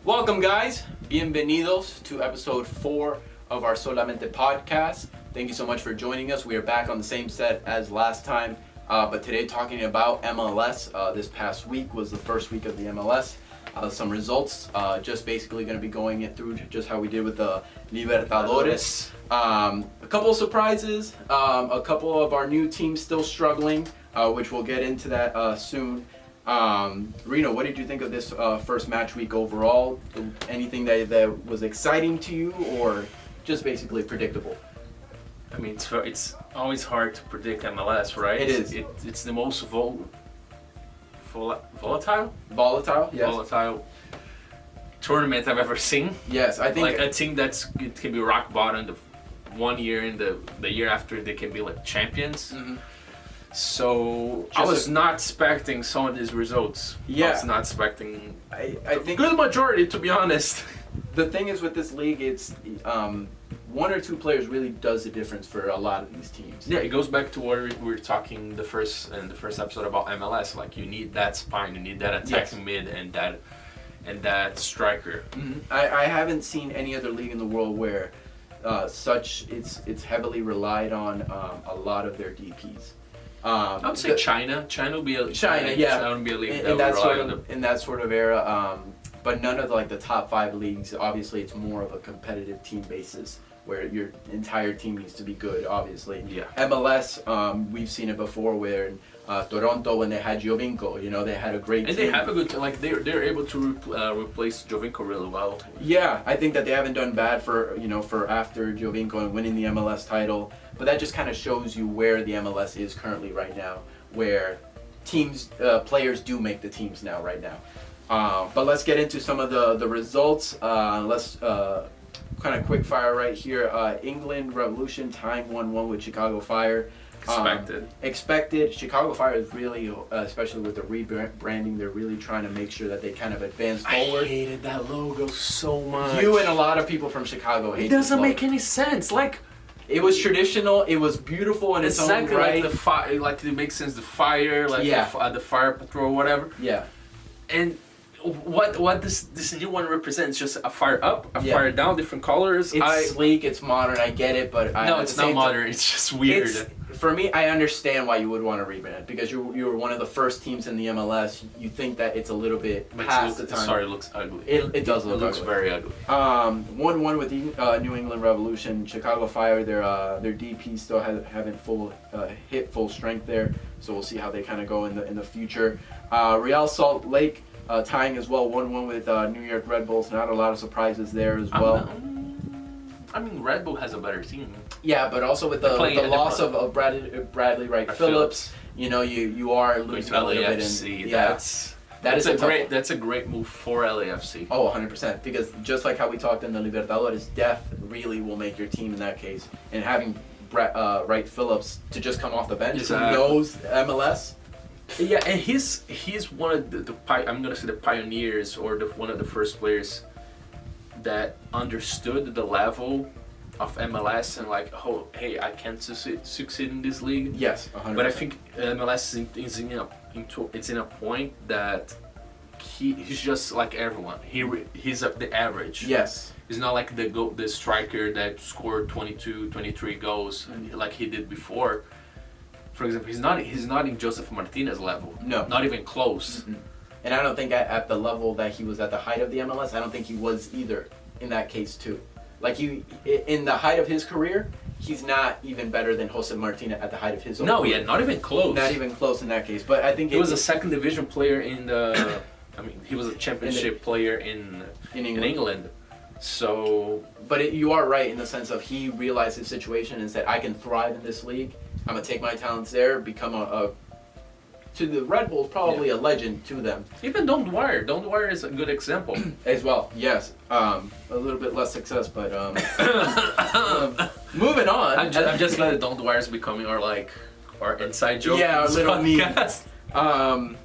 Welcome, guys. Bienvenidos to episode 4 of our Solamente podcast. Thank you so much for joining us. We are back on the same set as last time, but today talking about MLS. This past week was the first week of the MLS. Some results, just basically going to be going it through just how we did with the Libertadores. A couple of surprises, a couple of our new teams still struggling, which we'll get into that soon. Rino, what did you think of this first match week overall? Anything that was exciting to you, or just basically predictable? I mean, it's always hard to predict MLS, right? It is. It's the most volatile. Volatile, yes. Volatile tournament I've ever seen. Yes, I think like a team it can be rock bottom the 1 year, and the year after they can be like champions. Mm-hmm. So I was not expecting some of these results. Yeah. I was not expecting I think good majority, to be honest. the thing is with this league, it's one or two players really does the difference for a lot of these teams. Yeah, it goes back to what we were talking in the first episode about MLS. Like, you need that spine, you need that attacking mid, and that striker. Mm-hmm. I haven't seen any other league in the world where it's heavily relied on a lot of their DPs. I would say China. China will be a league in that sort of era. But none of the top 5 leagues. Obviously, it's more of a competitive team basis where your entire team needs to be good. Obviously, yeah. MLS, we've seen it before where Toronto, when they had Giovinco, they had a great and team. they have a good they're able to replace Giovinco really well. Yeah, I think that they haven't done bad for after Giovinco and winning the MLS title. But that just kind of shows you where the MLS is currently right now, where players do make the teams now right now. But let's get into some of the results. Let's kind of quick fire right here. England Revolution tying 1-1 with Chicago Fire. Expected. Chicago Fire is really, especially with the rebranding, they're really trying to make sure that they kind of advance forward. I hated that logo so much. You and a lot of people from Chicago hate it. It doesn't make any sense. Like, it was traditional. It was beautiful in its own right. Like the fire, like it makes sense. The fire, like the fire patrol, whatever. Yeah. And what this new one represents? Just a fire up, a fire down, different colors. It's sleek. It's modern. I get it, but no, it's not modern. It's just weird. For me, I understand why you would want to rebrand, because you were one of the first teams in the MLS. You think that it's a little bit past the time. Sorry, it looks ugly. It does look ugly. It looks very ugly. 1-1 with the New England Revolution. Chicago Fire, their DP still haven't hit full strength there, so we'll see how they kind of go in the future. Real Salt Lake tying as well, 1-1 with New York Red Bulls. Not a lot of surprises there as well. I mean, Red Bull has a better team. Yeah, but also with the loss of Bradley Wright Phillips, you are losing a little LAFC, bit. That's a great move for LAFC. Oh, 100%. Because just like how we talked in the Libertadores, depth really will make your team in that case. And having Wright Phillips to just come off the bench, who knows MLS. Yeah, and he's one of the I'm gonna say the pioneers, or one of the first players that understood the level of MLS and hey, I can succeed in this league. Yes, 100%. But I think MLS is in a point that he's just like everyone. He's the average. Yes. He's not like the striker that scored 22, 23 goals like he did before. For example, he's not in Joseph Martinez level. No, not even close. Mm-hmm. And I don't think at the level that he was at the height of the MLS, I don't think he was either in that case too. Like, in the height of his career, he's not even better than Jose Martinez at the height of his own career. Yeah, not even close. Not even close in that case. But I think he was a second division player in the. I mean, he was a championship player in England. So. But you are right in the sense of he realized his situation and said, I can thrive in this league. I'm gonna take my talents there, become to the Red Bulls, probably a legend to them. Even Don Dwyer. Don Dwyer is a good example. As well, yes. A little bit less success, but moving on. I'm just glad that Don Dwyer is becoming our inside joke. Yeah, our little meme.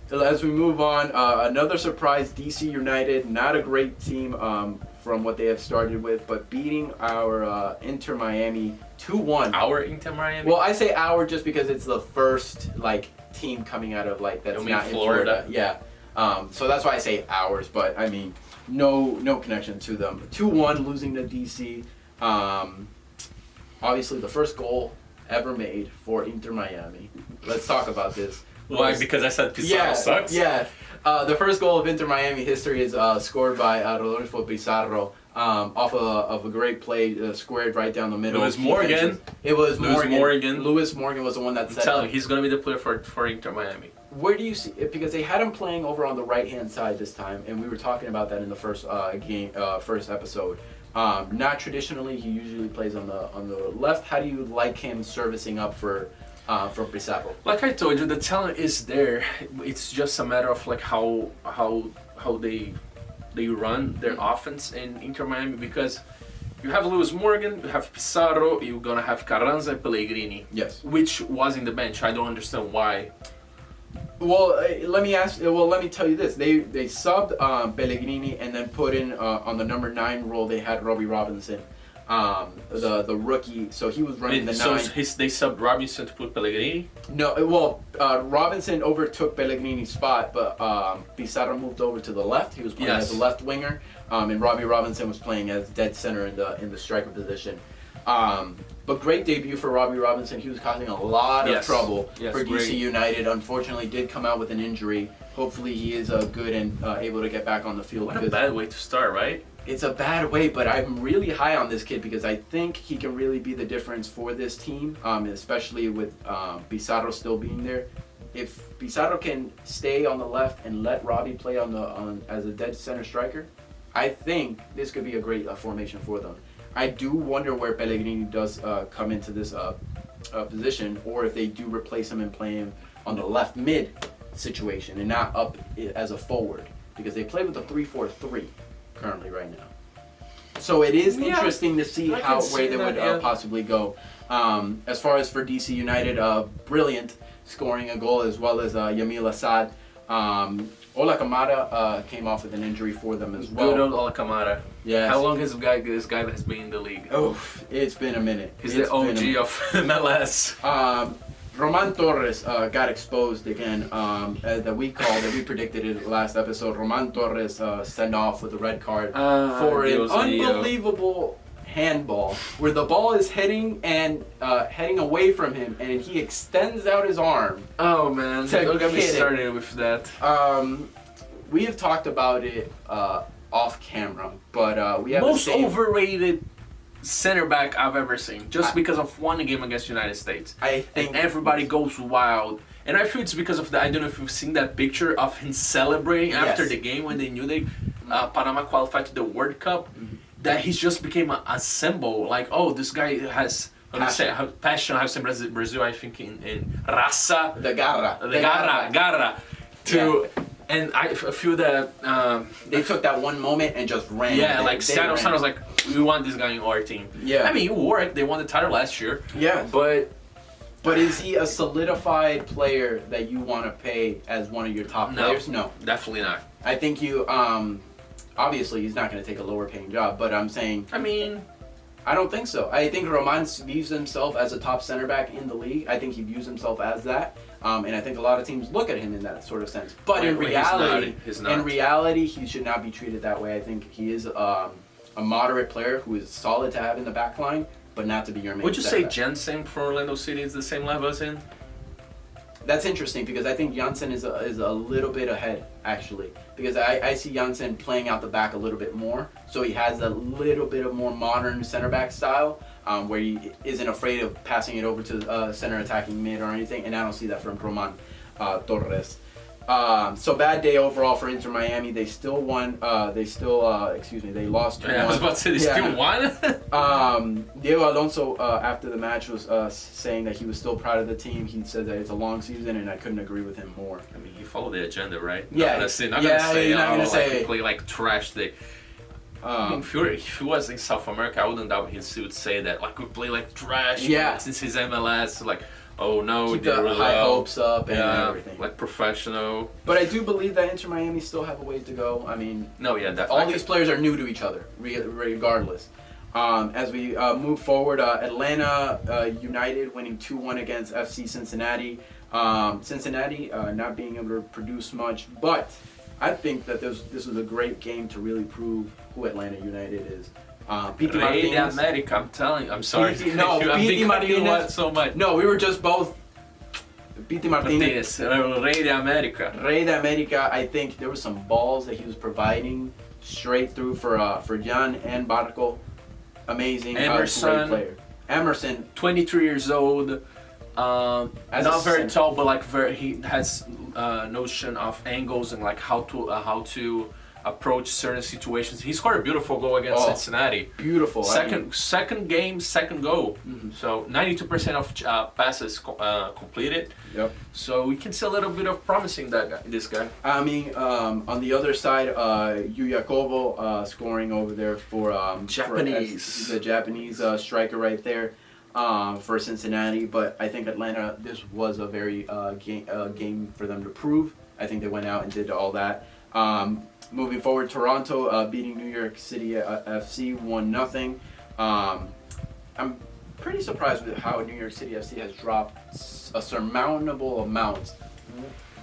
As we move on, another surprise, DC United, not a great team from what they have started with, but beating our Inter Miami 2-1. Our Inter Miami? Well, I say our just because it's the first team coming out of that's not in Florida. Yeah. So that's why I say ours, but I mean, no connection to them. 2-1 losing to DC. Obviously, the first goal ever made for Inter Miami. Let's talk about this. Why? Because I said Pizarro sucks? Yeah. The first goal of Inter Miami history is scored by Rodolfo Pizarro off of a great play, squared right down the middle. Lewis Morgan. It was Morgan. Lewis Morgan was the one that set up. He's going to be the player for Inter Miami. Where do you see it? Because they had him playing over on the right-hand side this time, and we were talking about that in the first first episode. Not traditionally, he usually plays on the left. How do you like him servicing up for Pizarro? Like I told you, the talent is there. It's just a matter of like how they run their offense in Inter Miami, because you have Lewis Morgan, you have Pizarro, you're gonna have Carranza and Pellegrini. Yes. Which was in the bench. I don't understand why. Well, let me tell you this. They subbed Pellegrini and then put in on the number 9 role they had Robbie Robinson, the rookie. So he was running the 9. So they subbed Robinson to put Pellegrini? No, well, Robinson overtook Pellegrini's spot, but Pizarro moved over to the left. He was playing as a left winger, and Robbie Robinson was playing as dead center in the striker position. But great debut for Robbie Robinson. He was causing a lot of trouble for DC United. Unfortunately, did come out with an injury. Hopefully, he is good and able to get back on the field. What a bad way to start, right? It's a bad way, but I'm really high on this kid because I think he can really be the difference for this team, especially with Pizarro still being there. If Pizarro can stay on the left and let Robbie play as a dead center striker, I think this could be a great formation for them. I do wonder where Pellegrini does come into this position, or if they do replace him and play him on the left mid situation and not up as a forward, because they play with a 3-4-3 currently right now. So it is interesting to see where they would possibly go. As far as for DC United, brilliant scoring a goal, as well as Yamil Assad. Ola Kamara came off with an injury for them as well. Good old Ola Kamara. Yes. How long has this guy has been in the league? Oh, it's been a minute. He's the OG of MLS. Roman Torres got exposed again, that we predicted it last episode. Roman Torres sent off with a red card for an unbelievable handball where the ball is heading away from him, and he extends out his arm. Oh man, don't get me started with that. We have talked about it off camera, but we have most overrated center back I've ever seen, just because of one game against United States. I think, and everybody goes wild. And I feel it's because of that. I don't know if you've seen that picture of him celebrating after the game when they knew they Panama qualified to the World Cup. Mm-hmm. That he's just became a symbol. Like, oh, this guy has passion. I have some Brazil, I think, in raça. The garra. And I feel that they took that one moment and just ran. Yeah, like Seattle was like, we want this guy in our team. Yeah. I mean, it worked. They won the title last year. Yeah. But is he a solidified player that you want to pay as one of your top players? No. Definitely not. I think you, obviously he's not going to take a lower paying job, but I'm saying... I don't think so. I think Roman views himself as a top center back in the league. I think he views himself as that. And I think a lot of teams look at him in that sort of sense. But in reality, he should not be treated that way. I think he is a moderate player who is solid to have in the back line, but not to be your main Would you say back. Jensen for Orlando City is the same level as him? That's interesting because I think Janssen is a little bit ahead, actually. Because I see Janssen playing out the back a little bit more. So he has a little bit of more modern center back style where he isn't afraid of passing it over to center attacking mid or anything. And I don't see that from Roman Torres. So bad day overall for Inter Miami. They still won. They lost 2-1. I was about to say they still won. Diego Alonso after the match was saying that he was still proud of the team. He said that it's a long season, and I couldn't agree with him more. I mean, you follow the agenda, right? Yeah. Not gonna say play like trash. I mean, if he was in South America, I wouldn't doubt he would say that. Like, we play like trash. Yeah. Since he's MLS, like. Oh no, keep the high hopes up and everything. Like professional. But I do believe that Inter Miami still have a ways to go. I mean, definitely. All these players are new to each other, regardless. As we move forward, Atlanta United winning 2-1 against FC Cincinnati. Cincinnati not being able to produce much, but I think that this was a great game to really prove who Atlanta United is. Rey de America, I'm telling you. I'm sorry. Pity Martinez. So much. No, we were just both. Pity Martinez. Rey de America. Rey de America, I think there were some balls that he was providing straight through for Jan and Barco. Amazing. Emerson. Great player. Emerson. 23 years old. Not very tall, but like he has notion of angles and like how to approach certain situations. He scored a beautiful goal against Cincinnati. Beautiful. Second game, second goal. Mm-hmm. So 92% of passes completed. Yep. So we can see a little bit of promising this guy. I mean, on the other side, Yu Yakobo scoring over there for Japanese. The Japanese striker right there for Cincinnati. But I think Atlanta, this was a very game for them to prove. I think they went out and did all that. Moving forward, Toronto beating New York City FC 1-0. I'm pretty surprised with how New York City FC has dropped a surmountable amount.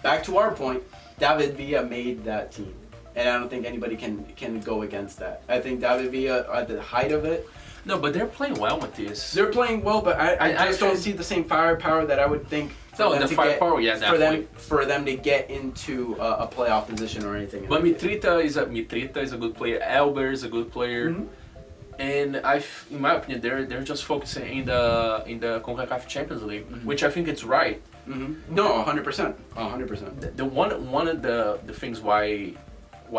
Back to our point, David Villa made that team, and I don't think anybody can go against that. I think David Villa at the height of it. No, but they're playing well, Matias. They're playing well, but I just don't see the same firepower that I would think. For them to get into a playoff position or anything. But Mitrita is a good player. Elber is a good player, and in my opinion, they're just focusing in the CONCACAF Champions League, which I think it's right. No, 100%, 100%. The one of the things why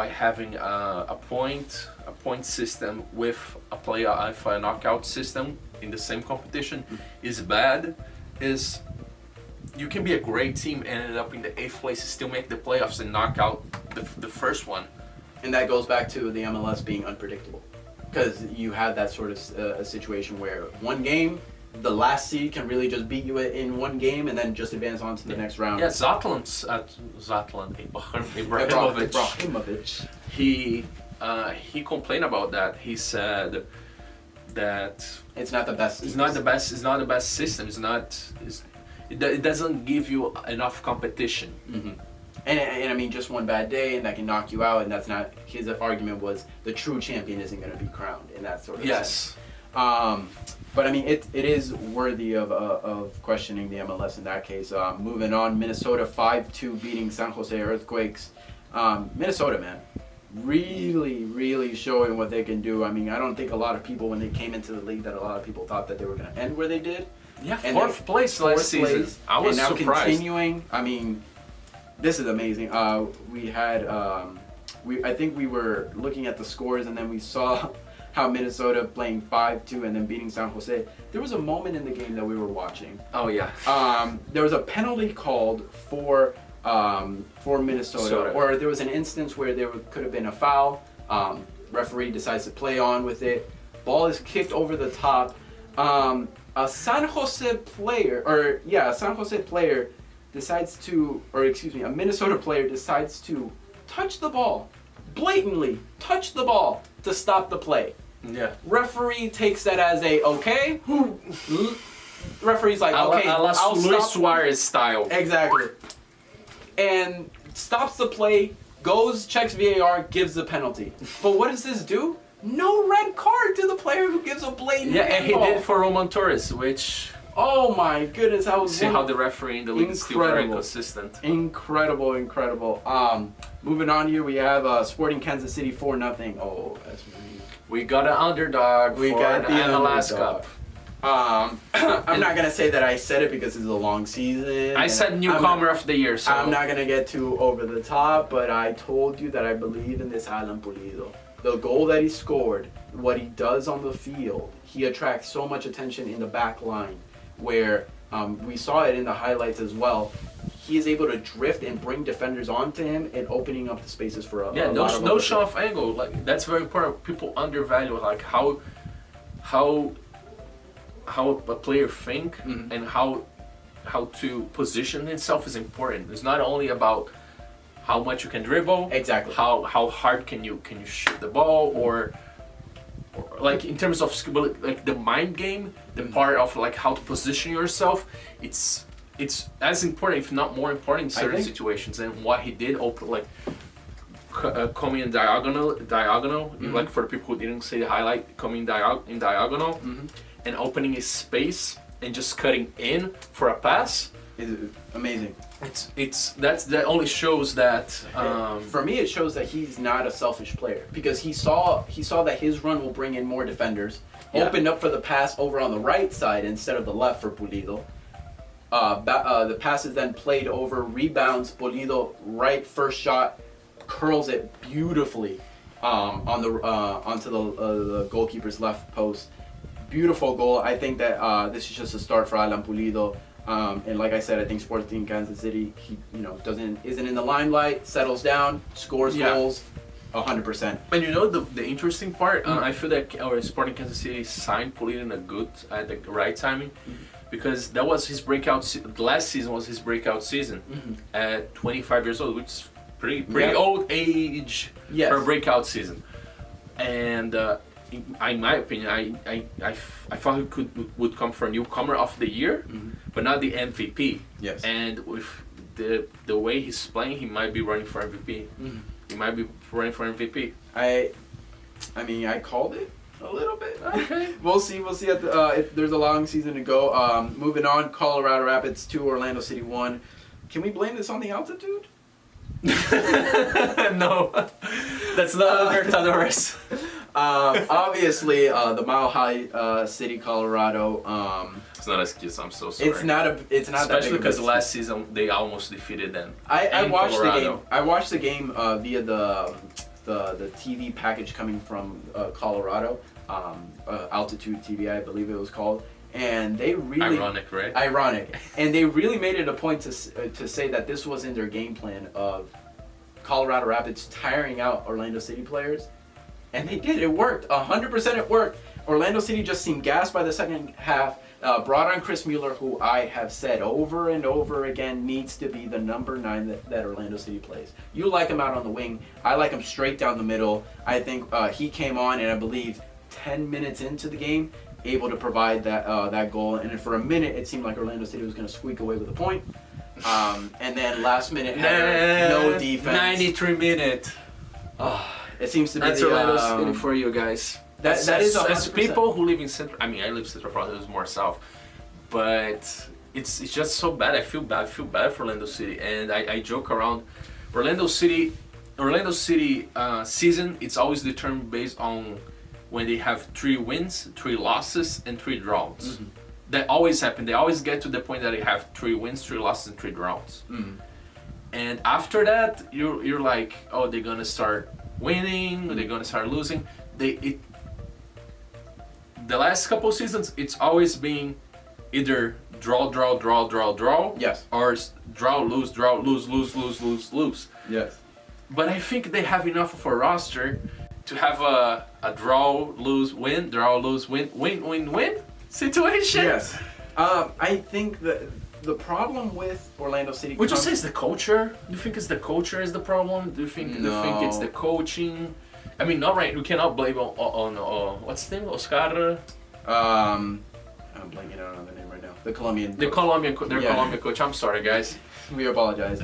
having a point system with a knockout system in the same competition is bad is. You can be a great team and end up in the 8th place and still make the playoffs and knock out the first one. And that goes back to the MLS being unpredictable. Because you have that sort of a situation where one game, the last seed can really just beat you in one game and then just advance on to the next round. Yeah, Zlatan Ibrahimovic. He complained about that. He said that it's not the best. It's not the best. It's not the best system. It doesn't give you enough competition. And I mean, just one bad day and that can knock you out, and that's not, his argument was the true champion isn't going to be crowned in that sort of sense. But I mean, it is worthy of questioning the MLS in that case. Moving on, Minnesota 5-2 beating San Jose Earthquakes. Minnesota, man, really showing what they can do. I mean, I don't think a lot of people, when they came into the league, that a lot of people thought that they were going to end where they did. Yeah, fourth place last season. I was surprised. And now continuing. I mean, this is amazing. We had, I think we were looking at the scores, and then we saw how Minnesota playing 5-2 and then beating San Jose. There was a moment in the game that we were watching. Oh yeah. There was a penalty called for Minnesota, or there was an instance where there could have been a foul. Referee decides to play on with it. Ball is kicked over the top. A San Jose player decides to, a Minnesota player decides to touch the ball, blatantly touch the ball to stop the play. Yeah. Referee takes that as a okay. Referee's like, okay, I'll stop. Luis Suarez style. Exactly. And stops the play, goes, checks VAR, gives the penalty. But what does this do? No red card to the player who gives a blatant and he did for Roman Torres, which... Oh my goodness, I was... See how the referee in the league is still very consistent. Incredible. Moving on here, we have Sporting Kansas City 4-0. Oh, that's really... We got an underdog for the MLS Cup. I'm not going to say that I said it because it's a long season. I said newcomer of the year, so... I'm not going to get too over the top, but I told you that I believe in this Alan Pulido. The goal that he scored, what he does on the field, he attracts so much attention in the back line, where we saw it in the highlights as well. He is able to drift and bring defenders onto him and opening up the spaces for a lot of no shot of angle. Like, that's very important. People undervalue like how a player think and how to position himself is important. It's not only about how much you can dribble, exactly. How hard can you shoot the ball, or like in terms of skill, like the mind game, the part of like how to position yourself. It's as important, if not more important, in certain situations. And what he did, like coming diagonal, like for the people who didn't see the highlight, coming in diagonal, and opening a space and just cutting in for a pass. Is amazing. That only shows that for me it shows that he's not a selfish player, because he saw that his run will bring in more defenders. Opened up for the pass over on the right side instead of the left for Pulido. The pass is then played over, rebounds, Pulido right first shot, curls it beautifully onto the goalkeeper's left post. Beautiful goal. I think that this is just a start for Alan Pulido. And like I said, I think Sporting Kansas City, he isn't in the limelight, settles down, scores goals, 100%. And you know the interesting part, I feel that our Sporting Kansas City signed Pulido at the right timing, because that was his breakout. Last season was his breakout season at 25 years old, which is pretty old age for a breakout season. And in my opinion, I thought he would come for newcomer of the year, but not the MVP. Yes. And with the way he's playing, he might be running for MVP. He might be running for MVP. I mean, I called it a little bit. Okay. We'll see. If there's a long season to go. Moving on, Colorado Rapids 2, Orlando City 1. Can we blame this on the altitude? No, that's not Libertadores. Obviously, the Mile High City, Colorado. It's not an excuse. I'm so sorry. It's not. Especially because last season they almost defeated them. I watched Colorado. the game. I watched the game via the TV package coming from Colorado, Altitude TV, I believe it was called. And they really ironic, and they really made it a point to say that this was in their game plan of Colorado Rapids tiring out Orlando City players, and they did. It worked 100%. It worked. Orlando City just seemed gassed by the second half. Brought on Chris Mueller, who I have said over and over again needs to be the number 9 that Orlando City plays. You like him out on the wing. I like him straight down the middle. I think he came on, and I believe 10 minutes into the game, able to provide that goal, and for a minute it seemed like Orlando City was going to squeak away with a point, and then last minute had no defense. 93 minute. It seems to be that's Orlando City for you guys. That is 100%. As people who live in Central. I mean, I live Central Florida, it's more south, but it's just so bad. I feel bad for Orlando City, and I joke around. Orlando City season. It's always determined based on when they have 3 wins, 3 losses, and 3 draws. That always happen. They always get to the point that they have 3 wins, 3 losses, and 3 draws. And after that, you're like, oh, they're gonna start winning, or they're gonna start losing. The last couple of seasons, it's always been either draw. Yes. Or draw, lose. Yes. But I think they have enough of a roster to have a draw, lose, win situation. Yes. I think the problem with Orlando City. Would you say it's the culture? Do you think it's the culture is the problem? Do you think it's the coaching? I mean, not right. We cannot blame on what's his name, Oscar. I'm blanking out on the name right now. The Colombian. Colombian coach. I'm sorry, guys. We apologize.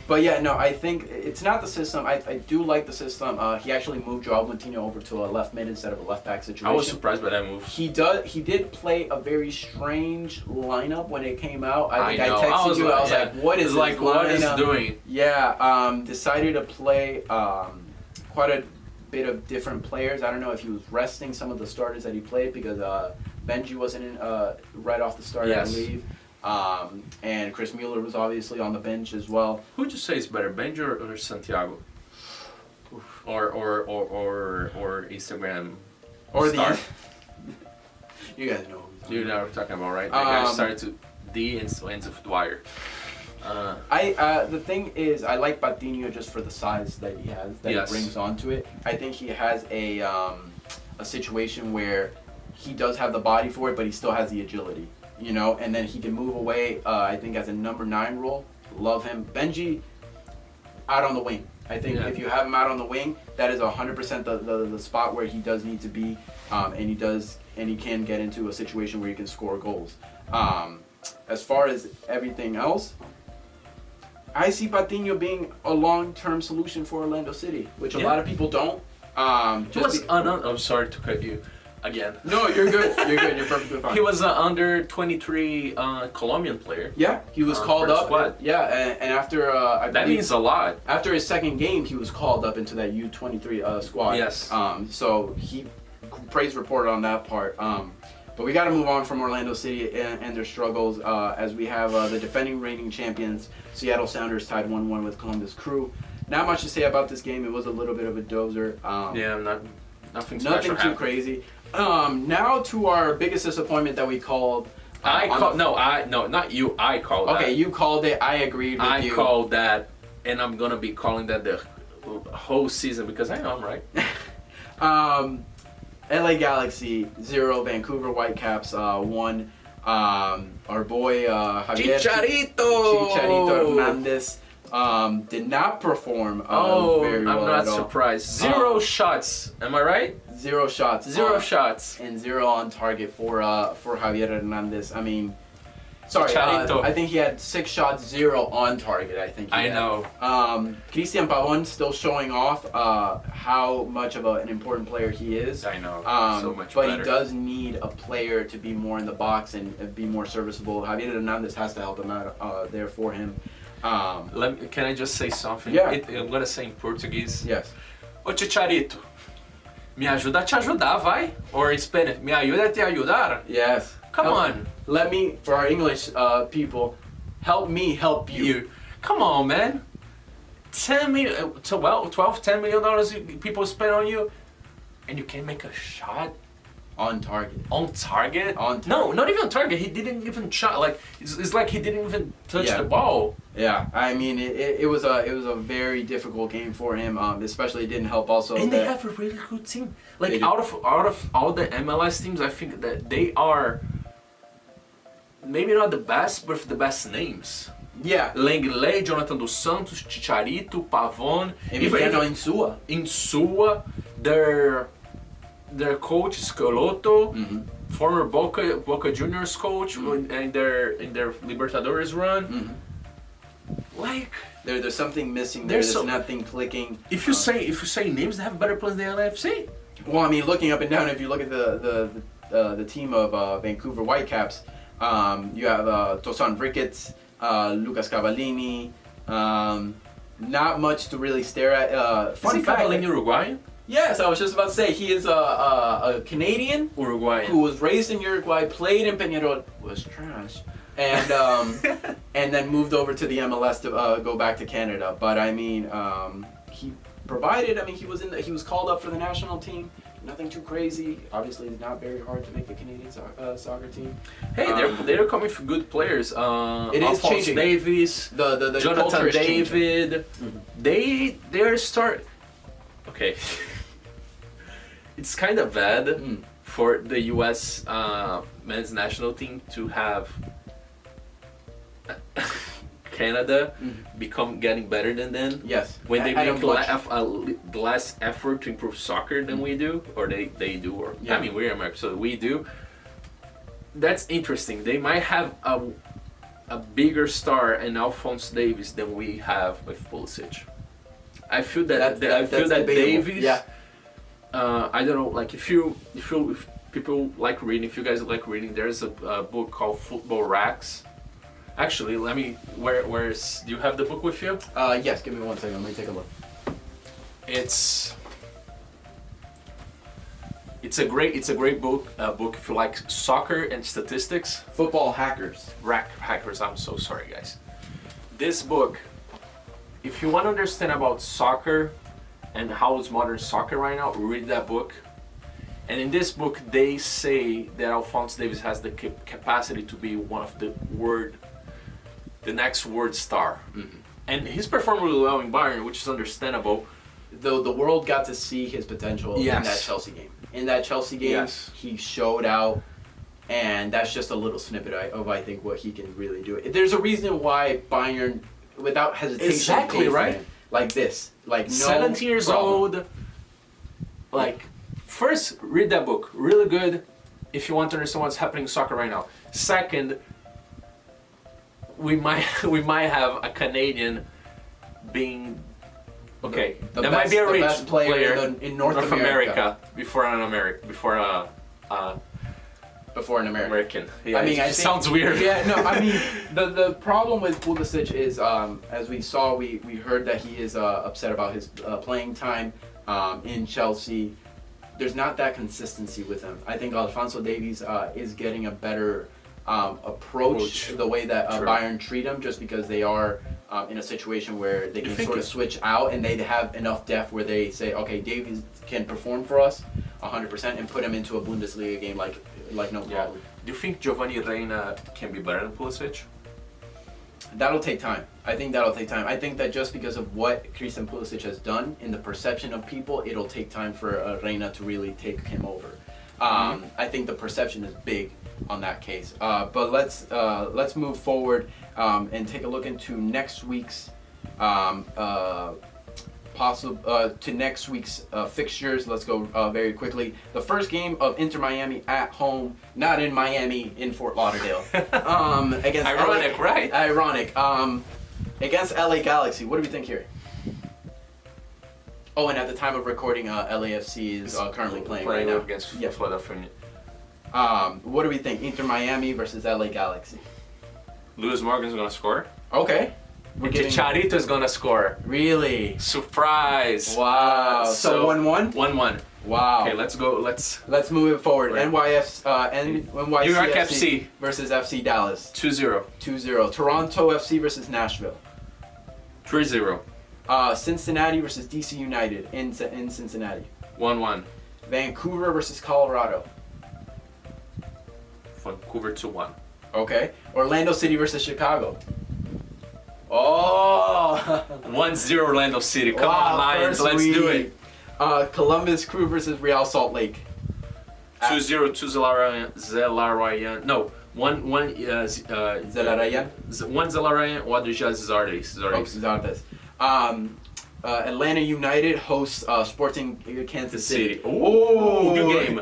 But yeah, no, I think it's not the system. I do like the system. He actually moved Joao Moutinho over to a left mid instead of a left back situation. I was surprised by that move. He did play a very strange lineup when it came out. I texted you. I was like, what is like, what is doing? Yeah, decided to play quite a bit of different players. I don't know if he was resting some of the starters that he played, because Benji wasn't in right off the start, I believe. And Chris Mueller was obviously on the bench as well. Who'd you say is better, Benji or Santiago? Or Instagram or star? You guys know. You know what I'm talking about, right? That guy started to D and ends with Dwyer. The thing is, I like Patiño just for the size that he has, that he brings onto it. I think he has a situation where he does have the body for it, but he still has the agility, and then he can move away, I think, as a number 9 role. Love him. Benji, out on the wing. I think if you have him out on the wing, that is 100% the spot where he does need to be, and he can get into a situation where he can score goals. As far as everything else, I see Patiño being a long-term solution for Orlando City, which a lot of people don't. I'm sorry to cut you again. No, you're good. You're good. You're perfectly fine. He was an under 23 Colombian player. Yeah, he was called up. Squad. Yeah, and after that means a lot. After his second game, he was called up into that U23 squad. Yes. So he praise report on that part. But we got to move on from Orlando City and their struggles as we have the defending reigning champions, Seattle Sounders, tied 1-1 with Columbus Crew. Not much to say about this game. It was a little bit of a dozer. Nothing special Nothing too happened. crazy. Now to our biggest disappointment that we called. Not you. I called that. Okay, you called it. I agreed with you. I called that, and I'm gonna be calling that the whole season because I know I'm right. LA Galaxy 0, Vancouver Whitecaps 1. Our boy Javier Chicharito Hernandez did not perform very well I'm at not all. surprised. 0 shots. Am I right? 0 shots. 0 shots. And 0 on target for Javier Hernandez. I mean, sorry, Chicharito. I think he had 6 shots, 0 on target. I think. I know. Christian Pavón still showing off how much of an important player he is. I know. So much but better. he does need a player to be more in the box and be more serviceable. Javier Hernandez has to help him out there for him. Can I just say something? Yeah. I'm gonna say in Portuguese. Yes. Ô Chicharito, me ajuda a te ajudar, vai? Or in Spanish, me ayuda a te ayudar. Yes. Come on. Let me, for our English people, help me help you. Come on, man. 10 million, $10 million people spend on you, and you can't make a shot On target. on target. On target. No, not even on target. He didn't even shot. Like it's like he didn't even touch Yeah. the ball. Yeah, I mean it was a very difficult game for him. Especially it didn't help also. And they that have a really good team. They Like do. out of all the MLS teams, I think that they are maybe not the best, but the best names. yeah, Lenglet, Jonathan dos Santos, Chicharito, Pavón, Emiliano Insua. Insua, their coach Schelotto, former Boca Juniors coach in their Libertadores run. Like There's something missing there. There's nothing clicking. if you say names, they have better players than the LAFC. Well, I mean, looking up and down, if you look at the team of Vancouver Whitecaps, you have Tosan Ricketts, Lucas Cavallini. Not much to really stare at. Fun Isn't fact. Cavallini Uruguayan? Yes, I was just about to say he is a Canadian Uruguayan. who was raised in Uruguay, played in Peñarol, was trash, and and then moved over to the MLS to go back to Canada. But I mean, he provided. I mean, he was called up for the national team. Nothing too crazy. Obviously, it's not very hard to make the Canadian soccer team. Hey, they're coming for good players. It is Alphonse changing. Davies, The Jonathan culture is changing. David. They're start. Okay. It's kind of bad for the U.S. Men's national team to have Canada getting better than them. Yes. When they At a make much- less effort to improve soccer than we do, or they do, or Yeah. I mean we're America, so we do. That's interesting. They might have a bigger star in Alphonse Davies than we have with Pulisic. I feel that That's debatable. Davies. Yeah. I don't know. Like if people like reading, if you guys like reading, there's a book called Futbol Racks. Actually, where's do you have the book with you? Yes. Give me 1 second. Let me take a look. It's a great book if you like soccer and statistics. Football hackers. Hackers, I'm so sorry guys. This book, if you want to understand about soccer and how is modern soccer right now, read that book. And in this book they say that Alphonse Davies has the capacity to be one of the next world star. And he's performed really well in Bayern, which is understandable. The world got to see his potential in that Chelsea game. In that Chelsea game, Yes. he showed out, and that's just a little snippet of I think what he can really do. There's a reason why Bayern, without hesitation, Exactly, paid for right? him. Like this, like no 17 years problem. old. Like, first, read that book. Really good if you want to understand what's happening in soccer right now. Second, we might have a Canadian being okay. That might be a rich best player in North America. before an American American. Yeah, I mean, it sounds weird. Yeah, no, I mean, the problem with Pulisic is, as we saw, we heard that he is upset about his playing time in Chelsea. There's not that consistency with him. I think Alphonso Davies is getting a better approach the way that Bayern treat him, just because they are in a situation where they can sort of switch out and they have enough depth where they say, okay, Davies can perform for us 100% and put him into a Bundesliga game like no problem. Do you think Giovanni Reina can be better than Pulisic? That'll take time. I think that'll take time. I think that just because of what Christian Pulisic has done in the perception of people, it'll take time for Reina to really take him over. I think the perception is big on that case. But let's move forward and take a look into next week's fixtures. Let's go very quickly. The first game of Inter Miami at home, not in Miami, in Fort Lauderdale. Against Ironic, right? Ironic. Against LA Galaxy. What do we think here? Oh, and at the time of recording, LAFC is currently playing right now against Philadelphia. What do we think? Inter Miami versus LA Galaxy. Lewis Morgan's gonna score. Okay. Chicharito's gonna score. Really? Surprise! Wow. So 1-1? 1-1. Wow. Okay, let's go. Let's move it forward. Right. NYCFC versus FC Dallas. 2-0. 2-0. Toronto FC versus Nashville. 3-0. Cincinnati versus DC United in Cincinnati. 1-1. Vancouver versus Colorado. Vancouver 2-1. Okay. Orlando City versus Chicago. Oh! 1-0 Orlando City. Come Wow, on, Lions. Let's do it. Columbus Crew versus Real Salt Lake. 2-0 to Zelarayan. No, one Zelarayan. One Zelarayan, o outro já Zardes. Zardes. Atlanta United hosts Sporting Kansas City. Oh, good game.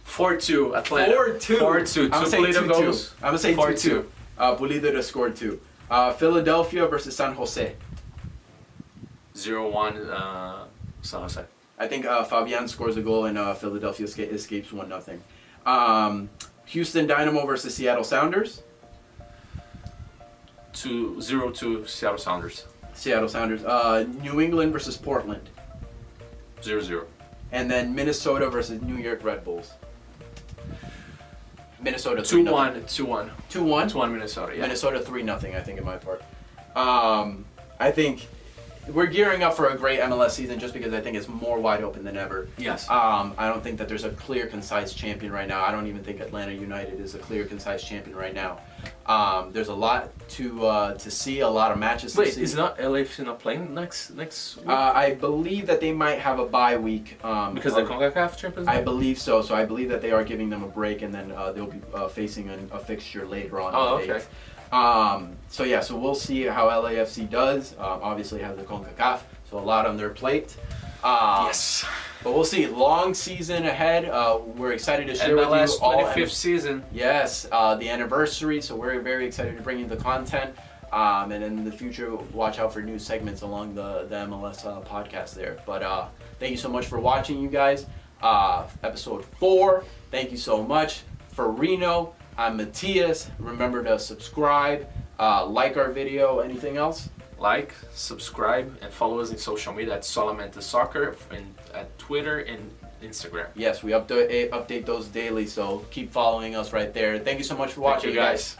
4-2 Atlanta. 4-2. I'm Two Pulido goals. I'm gonna say 4-2. Pulido to score 2. Philadelphia versus San Jose. 0-1 San Jose. I think Fabian scores a goal and Philadelphia escapes 1-0. Houston Dynamo versus Seattle Sounders. 2-0 to Seattle Sounders. Seattle Sounders. New England versus Portland. 0-0. And then Minnesota versus New York Red Bulls. Minnesota 2-1. 2-1. 2-1 Minnesota. Yeah. Minnesota 3-0. I think in my part. I think we're gearing up for a great MLS season just because I think it's more wide open than ever. Yes. I don't think that there's a clear, concise champion right now. I don't even think Atlanta United is a clear, concise champion right now. There's a lot to see, a lot of matches to see. Wait, is not LAFC not playing next week? I believe that they might have a bye week. Because the CONCACAF Champions League? I believe so. So I believe that they are giving them a break, and then they'll be facing a fixture later on. Oh, in the okay. date. So we'll see how LAFC does. Obviously has the CONCACAF, so a lot on their plate. Yes. But we'll see. Long season ahead. We're excited to share MLS with you all. 25th season. Yes, the anniversary. So we're very excited to bring you the content. And in the future, watch out for new segments along the MLS podcast there. But thank you so much for watching, you guys. Episode 4. Thank you so much. For Rino, I'm Matias. Remember to subscribe, like our video. Anything else? Like, subscribe, and follow us in social media at Solamente Soccer and at Twitter and Instagram. Yes, we update those daily, so keep following us right there. Thank you so much for watching, Thank you guys.